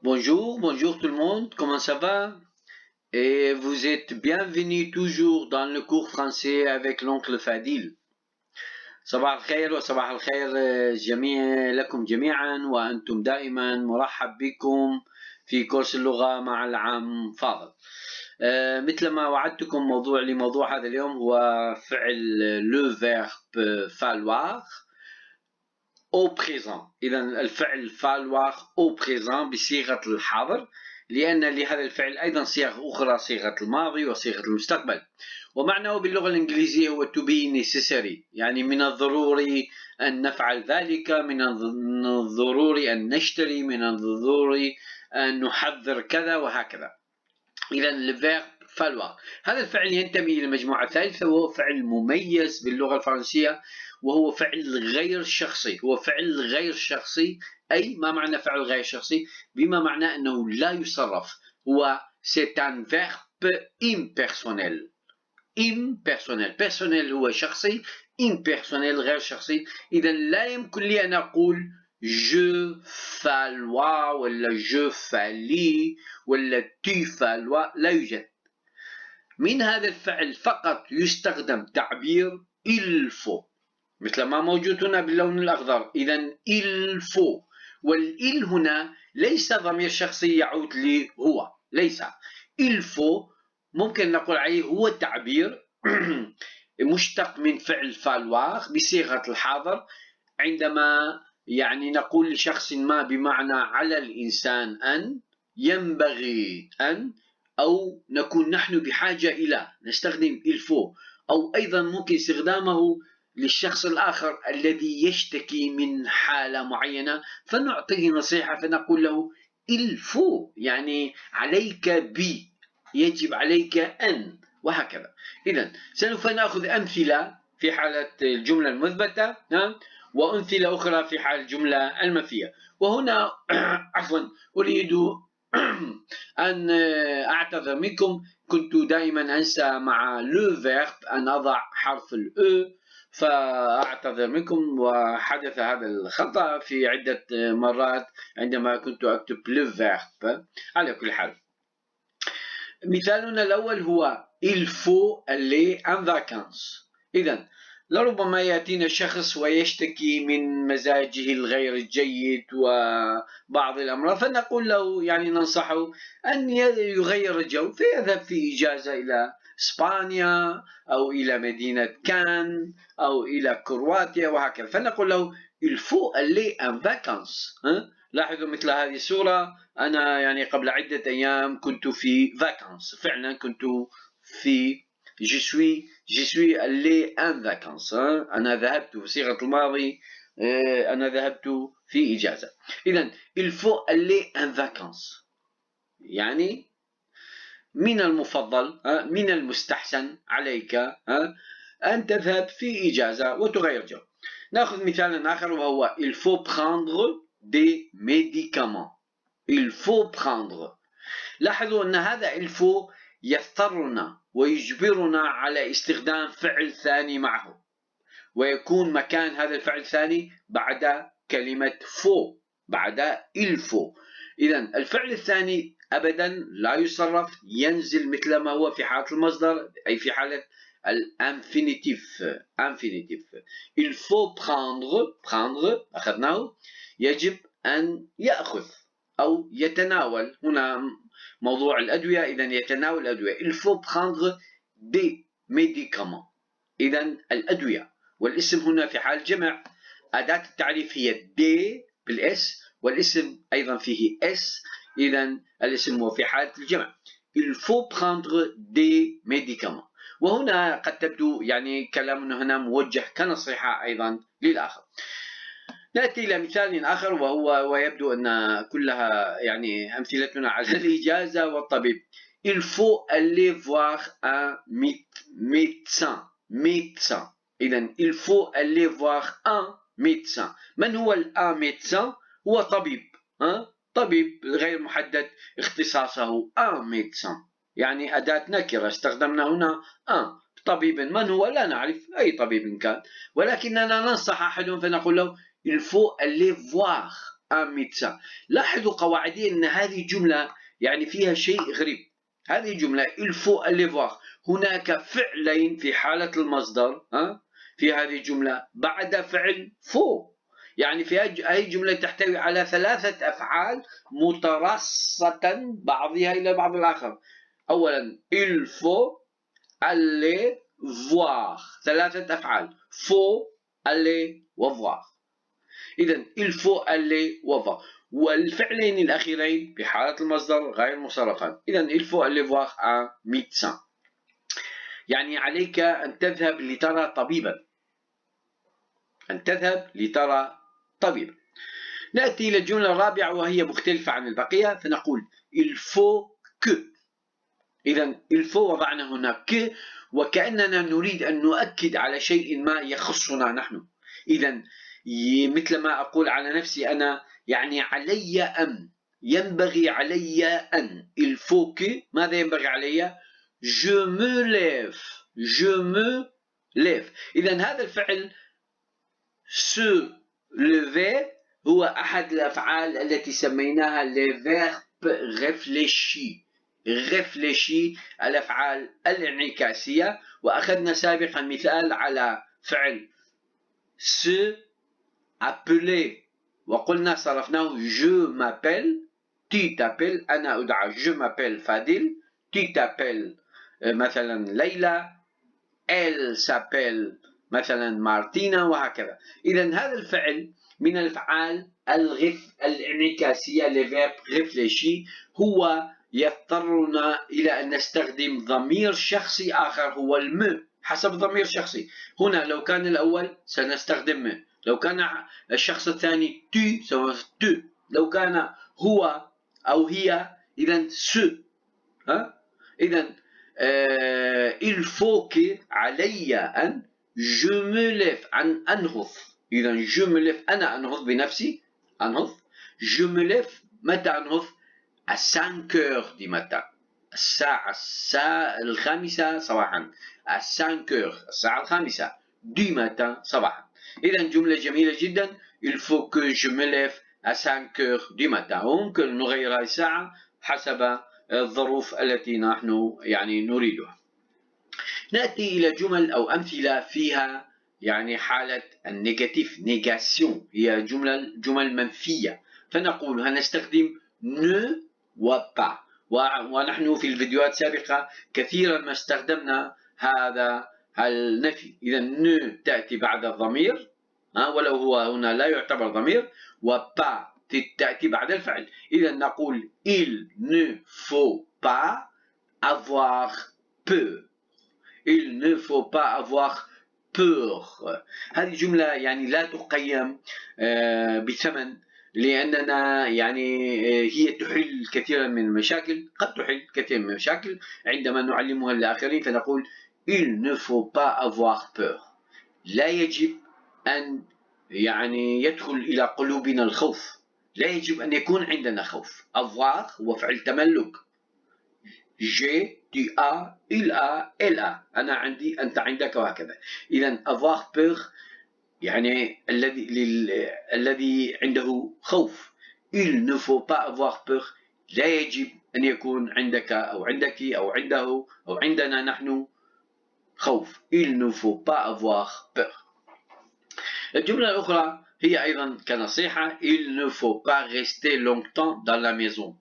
Bonjour, bonjour tout le monde, comment ça va? Et vous êtes bienvenus toujours dans le cours français avec l'oncle Fadil. صباح الخير وصباح الخير جميع لكم جميعا وأنتم دائما مرحب بكم في كورس اللغة مع العم فاضل. مثل ما وعدتكم موضوع هذا اليوم هو فعل le verbe falloir au présent. إذا الفعل falloir au présent بصيغة الحاضر، لأن لهذا الفعل أيضا صيغ أخرى، صيغة الماضي وصيغة المستقبل. ومعناه باللغة الإنجليزية هو to be necessary، يعني من الضروري أن نفعل ذلك، من الضروري أن نشتري، من الضروري أن نحضر كذا وهكذا. إذا الفيرب falloir هذا الفعل ينتمي إلى المجموعة الثالثة، وهو فعل مميز باللغة الفرنسية، وهو فعل غير شخصي. هو فعل غير شخصي، أي ما معنى فعل غير شخصي؟ بما معناه أنه لا يصرف. هو c'est un verbe impersonnel. impersonnel، personnel هو شخصي، impersonnel غير شخصي. إذا لا يمكن لي أن أقول je falloir ولا je fallis ولا tu falloir، لا يوجد. من هذا الفعل فقط يستخدم تعبير il faut، مثل ما موجود هنا باللون الأخضر. إذا il faut، والإل هنا ليس ضمير شخصي يعود لي هو، ليس. il faut ممكن نقول عليه هو تعبير مشتق من فعل falloir بصيغة الحاضر، عندما يعني نقول لشخص ما بمعنى على الإنسان أن، ينبغي أن، أو نكون نحن بحاجة إلى، نستخدم il faut. أو أيضا ممكن استخدامه للشخص الآخر الذي يشتكي من حالة معينة، فنعطيه نصيحة فنقول له il faut، يعني عليك يجب عليك أن، وهكذا. إذا سوف نأخذ أمثلة في حالة الجملة المثبتة وأمثلة أخرى في حال الجملة المنفية. وهنا عفوا أريد أن أعتذر منكم، كنت دائما أنسى مع le verbe أن أضع حرف الأ، فأعتذر منكم، وحدث هذا الخطأ في عدة مرات عندما كنت أكتب le verbe. على كل حال، مثالنا الأول هو il faut aller en vacances. إذا لربما يأتينا شخص ويشتكي من مزاجه الغير الجيد وبعض الأمراض، فنقول له، يعني ننصحه أن يغير الجو فيذهب في إجازة إلى إسبانيا أو إلى مدينة كان أو إلى كرواتيا وهكذا، فنقول له il faut aller en vacances. لاحظوا مثل هذه الصورة، أنا يعني قبل عدة أيام كنت في vacances، فعلا كنت في je suis allé en vacances. أنا ذهبت في صيغة الماضي، أنا ذهبت في إجازة. إذا il faut aller en vacances، يعني من المفضل، من المستحسن عليك أن تذهب في إجازة وتغير جو. نأخذ مثالا آخر وهو il faut prendre des médicaments. il faut prendre. لاحظوا أن هذا il faut يضطرنا ويجبرنا على استخدام فعل ثاني معه، ويكون مكان هذا الفعل الثاني بعد كلمة faut، بعد il faut. إذا الفعل الثاني أبدا لا يصرف، ينزل مثل ما هو في حالة المصدر، أي في حالة الانفينيتيف. il faut prendre أخذناه، يجب أن يأخذ أو يتناول، هنا موضوع الأدوية، إذا يتناول الأدوية. il faut prendre des médicaments، إذا الأدوية. والاسم هنا في حال جمع، أداة التعريف هي des بالإس، والاسم أيضا فيه اس، إذا الاسم هو في حالة الجمع. il faut prendre des médicaments. وهنا قد تبدو يعني كلامنا هنا موجه كنصيحة أيضا للآخر. نأتي إلى مثال آخر ويبدو أن كلها يعني أمثلتنا على الإجازة والطبيب. il faut aller voir un médecin. إذن il faut aller voir un médecin. من هو un médecin؟ هو طبيب، طبيب غير محدد اختصاصه un médecin، يعني أداة نكرة استخدمنا هنا طبيب. من هو؟ لا نعرف، أي طبيب كان، ولكننا ننصح أحدهم فنقول له il faut aller voir un médecin. لاحظوا قواعديا أن هذه الجملة يعني فيها شيء غريب. هذه الجملة il faut aller voir، هناك فعلين في حالة المصدر في هذه الجملة بعد فعل faut، يعني في هذه الجملة تحتوي على 3 أفعال مترصة بعضها إلى بعض الآخر. أولا il faut aller voir، 3 أفعال faut aller voir. إذا il faut aller voir، والفعلين الأخيرين بحالة المصدر غير مصرفان. إذا il faut aller voir un médecin، يعني عليك أن تذهب لترى طبيبا، أن تذهب لترى طبيبا. نأتي إلى الجملة الرابعة وهي مختلفة عن البقية، فنقول il faut que. إذا il faut وضعنا هنا que، وكأننا نريد أن نؤكد على شيء ما يخصنا نحن. إذا مثل ما أقول على نفسي أنا، يعني علي أن، ينبغي علي أن. il faut que، ماذا ينبغي علي؟ je me lève، je me lève. إذا هذا الفعل se lever هو أحد الأفعال التي سميناها les verbes réfléchis. réfléchis الأفعال الانعكاسية، وأخذنا سابقا مثال على فعل se appeler، وقلنا صرفناه je m'appelle، tu t'appelles، أنا أدعى je m'appelle فادل، tu t'appelles مثلا ليلى، elle s'appelle مثلا مارتينا، وهكذا. إذا هذا الفعل من الأفعال الانعكاسية les verbes réfléchis، هو يضطرنا إلى أن نستخدم ضمير شخصي آخر هو الم، حسب ضمير شخصي. هنا لو كان الأول سنستخدم م، لو كان الشخص الثاني tu سوف tu، لو كان هو أو هي إذا س. إذا il faut que علي أن je me lève، عن أنهض. إذا je me lève أنا أنهض بنفسي، أنهض. je me lève متى أنهض؟ à 5 heures du matin، الساعة 5 صباحا، à 5 heures الساعة 5 du matin صباحا. إذا جملة جميلة جدا، il faut que je me lève à 5 heures du matin. وممكن نغير الساعة حسب الظروف التي نحن يعني نريدها. نأتي إلى جمل أو أمثلة فيها يعني حالة النيجاتيف، نيجاسيون، هي جمل منفية، فنقول هنستخدم ne وبا. ونحن في الفيديوهات السابقة كثيرا ما استخدمنا هذا النفي. إذا ne تأتي بعد الضمير ولو هو هنا لا يعتبر ضمير، وبا تأتي بعد الفعل. إذا نقول il ne faut pas avoir peur، il ne faut pas avoir peur. هذه جملة يعني لا تقيم بثمن، لأننا يعني هي تحل كثيرا من المشاكل، قد تحل كثيرا من المشاكل عندما نعلمها للآخرين، فنقول il ne faut pas avoir peur، لا يجب أن يعني يدخل إلى قلوبنا الخوف، لا يجب أن يكون عندنا خوف. avoir هو فعل تملك، j'ai، tu as، il a، elle a، أنا عندي، أنت عندك، وهكذا. إذا avoir peur يعني الذي عنده خوف. il ne faut pas avoir peur، لا يجب أن يكون عندك أو عندك أو عنده أو عندنا نحن خوف. il ne faut pas avoir peur. الجملة الأخرى هي أيضا كنصيحة، il ne faut pas rester longtemps dans la maison.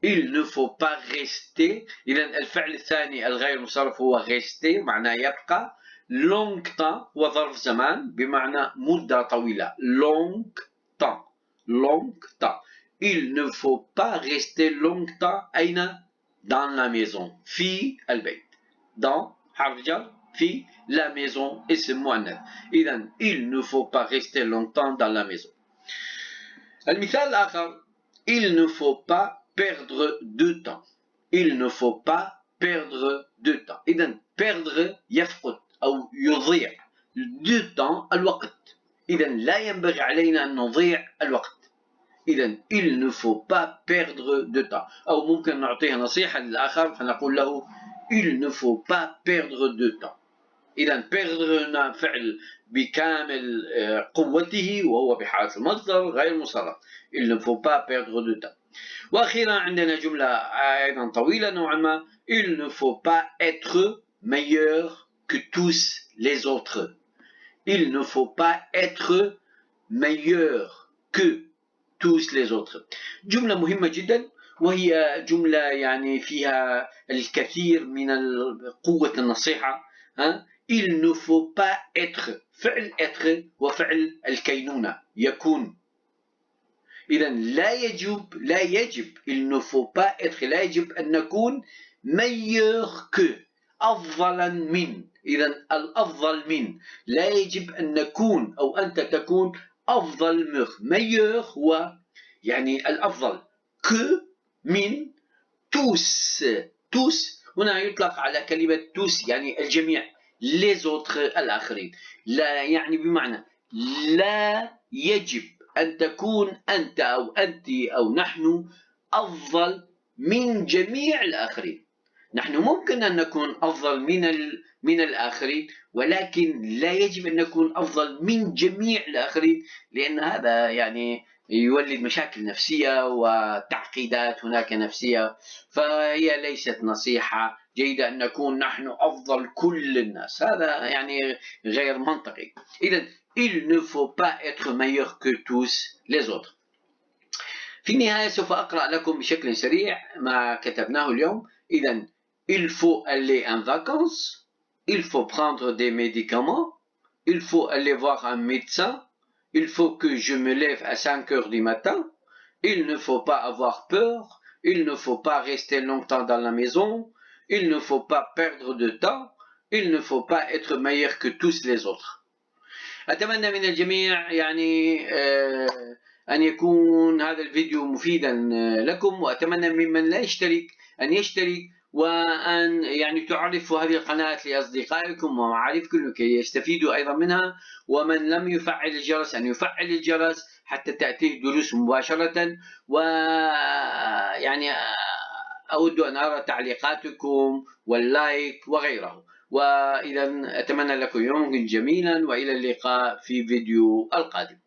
il ne faut pas rester، إذا الفعل الثاني الغير مصرف هو rester معناه يبقى، longtemps هو ظرف زمان بمعنى مدة طويلة، longtemps، longtemps. il ne faut pas rester longtemps أين؟ dans la maison، في البيت. dans حرف جر، في la maison اسم مؤنث. إذا il ne faut pas rester longtemps dans la maison. المثال الآخر، il ne faut pas perdre de temps. il ne faut pas perdre de temps. إذا perdre يفقد أو يضيع، de temps الوقت، إذا لا ينبغي علينا أن نضيع الوقت. إذا il ne faut pas perdre de temps. أو ممكن نعطيها نصيحة للآخر فنقول له il ne faut pas perdre de temps. إذا perdre هنا فعل بكامل قوته وهو بحالة المصدر غير مصرف. Il ne faut pas perdre de temps. وأخيرا عندنا جملة أيضا طويلة نوعا ما. Il ne faut pas être meilleur que tous les autres. Il ne faut pas être meilleur que tous les autres. جملة مهمة جدا، وهي جملة يعني فيها الكثير من قوة النصيحة. Il ne faut pas être، فعل être وفعل الكينونة يكون. إذا لا يجب il ne faut pas être، لا يجب أن نكون meilleur que، أفضلا من. إذا الأفضل من، لا يجب أن نكون أو أنت تكون أفضل من. meilleur هو يعني الأفضل، que من tous هنا يطلق على كلمة tous يعني الجميع، les autres الآخرين. لا يعني بمعنى لا يجب أن تكون أنت أو أنت أو نحن أفضل من جميع الآخرين. نحن ممكن أن نكون أفضل من الآخرين، ولكن لا يجب أن نكون أفضل من جميع الآخرين، لأن هذا يعني يولد مشاكل نفسية وتعقيدات هناك نفسية، فهي ليست نصيحة جيدة أن نكون نحن أفضل كل الناس، هذا يعني غير منطقي. إذا il ne faut pas être meilleur que tous les autres. في النهاية سوف أقرأ لكم بشكل سريع ما كتبناه اليوم. إذا il faut aller en vacances, il faut prendre des médicaments, il faut aller voir un médecin, il faut que je me lève à 5 heures du matin, il ne faut pas avoir peur, il ne faut pas rester longtemps dans la maison, il ne faut pas perdre de temps, il ne faut pas être meilleur que tous les autres. أتمنى من الجميع يعني أن يكون هذا الفيديو مفيدا لكم، وأتمنى ممن لا يشترك أن يشترك، وأن يعني تعرفوا هذه القناة لأصدقائكم ومعارفكم لكي يستفيدوا أيضا منها. ومن لم يفعل الجرس أن يفعل الجرس حتى تأتيه دروس مباشرة. ويعني أود أن أرى تعليقاتكم واللايك وغيره. وإذا أتمنى لكم يوما جميلا، وإلى اللقاء في فيديو القادم.